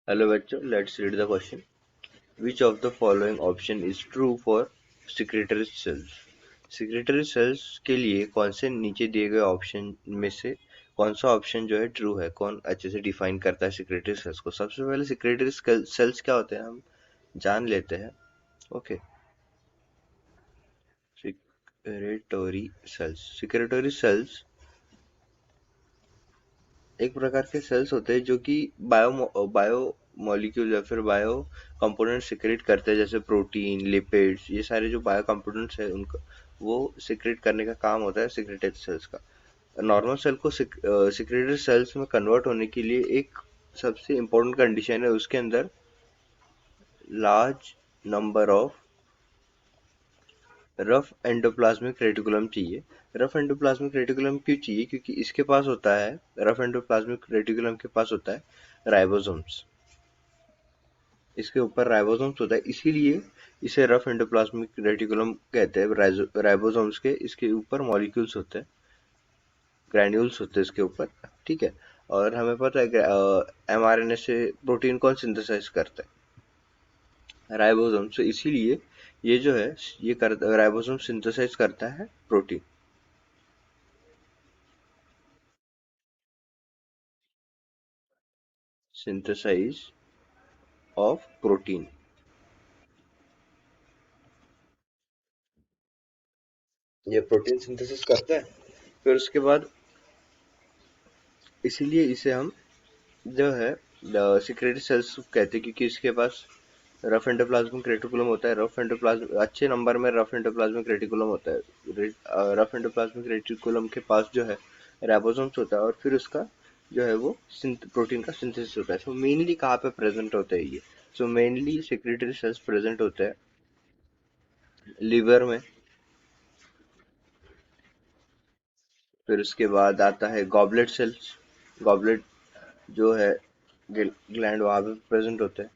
Hello बच्चों, let's read the question. Which of the following option is true for secretory cells? Secretory cells के लिए कौन से नीचे दिए गए ऑप्शन में से कौन सा ऑप्शन जो है ट्रू है? कौन अच्छे से डिफाइन करता है सिक्रेटरी सेल्स को? सबसे पहले सिक्रेटरी सेल्स क्या होते हैं हम जान लेते हैं. ओके. सिक्रेटरी सेल्स एक प्रकार के सेल्स होते हैं जो कि बायो मॉलिक्यूल या फिर बायो कंपोनेंट सिक्रेट करते हैं, जैसे प्रोटीन, लिपिड्स, ये सारे जो बायो कंपोनेंट्स है उनका वो सिक्रेट करने का काम होता है सिक्रेटरी सेल्स का. नॉर्मल सेल को सिक्रेटरी सेल्स में कन्वर्ट होने के लिए एक सबसे इम्पोर्टेंट कंडीशन है, उसके अंदर large number of rough endoplasmic reticulum चाहिए. रफ एंडोप्लाज्मिक रेटिकुलम क्यों चाहिए? क्योंकि इसके पास होता है, रफ एंडोप्लाज्मिक रेटिकुलम के पास होता है राइबोसोम्स. इसके ऊपर राइबोसोम्स होता है, इसीलिए इसे रफ एंडोप्लाज्मिक रेटिकुलम कहते हैं. राइबोसोम्स के इसके ऊपर मॉलिक्यूल्स होते हैं, ग्रैन्यूल्स होते हैं इसके ऊपर. ठीक है. और हमें पता है कि mRNA से प्रोटीन कौन सिंथेसाइज करता है? राइबोसोम. तो इसीलिए ये जो है ये राइबोसोम सिंथेसाइज करता है प्रोटीन. Synthesize of protein. ये प्रोटीन सिंथेसिस करता है. फिर उसके बाद इसीलिए इसे हम जो है सिक्रेटरी सेल्स कहते हैं, क्योंकि इसके पास रफ एंडोप्लाज्मिक रेटिकुलम होता है. रफ एंडोप्लाज्म अच्छे नंबर में रफ एंडोप्लाज्मिक रेटिकुलम होता है. रफ एंडोप्लाज्मिक रेटिकुलम के पास जो है राइबोसोम्स होता है, और फिर उसका जो है वो प्रोटीन का सिंथेसिस होता है. सो मेनली कहाँ पे प्रेजेंट होता है ये? So mainly secretory cells present होते हैं लिवर में. फिर उसके बाद आता है गॉबलेट सेल्स. गॉबलेट जो है ग्लैंड, वहां पे प्रेजेंट होते हैं.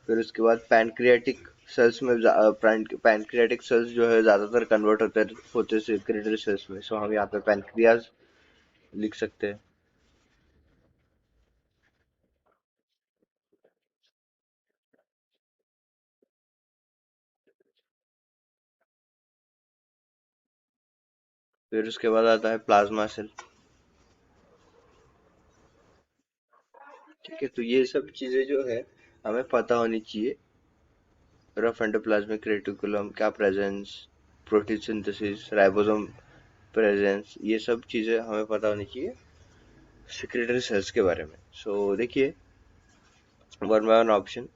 फिर उसके बाद पैनक्रियाटिक सेल्स में पैनक्रियाटिक सेल्स जो है ज्यादातर कन्वर्ट होते सिक्रेटरी सेल्स में. सो हम यहाँ पे पैनक्रियाज लिख सकते हैं. फिर उसके बाद आता है प्लाज्मा सेल. ठीक है. तो ये सब चीजें जो है हमें पता होनी चाहिए. रफ एंडोप्लाज्मिक रेटिकुलम का presence, protein synthesis, ribosome presence, ये सब चीजें हमें पता होनी चाहिए सिक्रेटरी सेल्स के बारे में. सो देखिए, वन बाय वन ऑप्शन.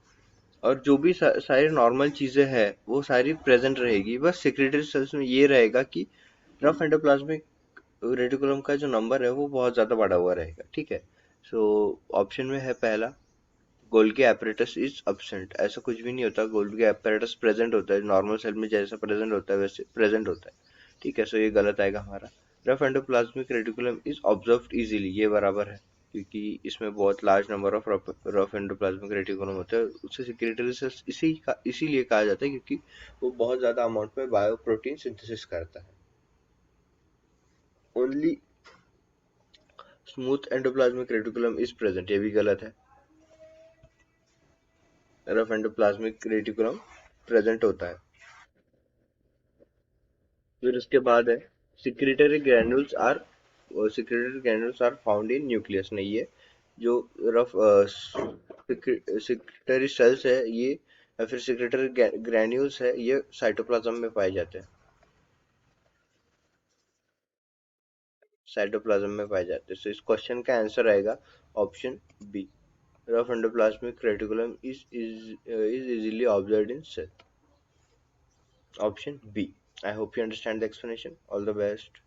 और जो भी सारी नॉर्मल चीजें हैं वो सारी प्रेजेंट रहेगी, बस सिक्रेटरी सेल्स में ये रहेगा कि रफ एंडोप्लाज्मिक रेटिकुलम का जो नंबर है वो बहुत ज्यादा बढ़ा हुआ रहेगा. ठीक है. सो ऑप्शन में है पहला, गोल्गी एपरेटस इज अब्सेंट. ऐसा कुछ भी नहीं होता. गोल्गी एपरेटस प्रेजेंट होता है, नॉर्मल सेल में जैसा प्रेजेंट होता है वैसे प्रेजेंट होता है. ठीक है. सो ये गलत आएगा हमारा. Rough endoplasmic reticulum is observed easily, ये बराबर है, क्योंकि इसमें बहुत large number of rough endoplasmic reticulum होते हैं. उसे सिक्रेटरी सेल्स इसीलिए कहा जाता है क्योंकि वो बहुत ज्यादा अमाउंट में बायो प्रोटीन सिंथेसिस करता है. Only smooth endoplasmic reticulum is present, ये भी गलत है. रफ एंडोप्लाज्मिक रेटिकुलम प्रेजेंट होता है. फिर उसके बाद है secretory granules are secretory granules are found in nucleus. नहीं है. जो रफ सिक्रेटरी सेल्स है ये या फिर सिक्रेटरी ग्रैन्यूल्स है ये साइटोप्लाज्म में पाए जाते हैं. साइटोप्लाज्म में पाए जाते हैं. तो इस क्वेश्चन का आंसर आएगा option B. Rough endoplasmic reticulum is easily observed in cell. Option B. I hope you understand the explanation. All the best.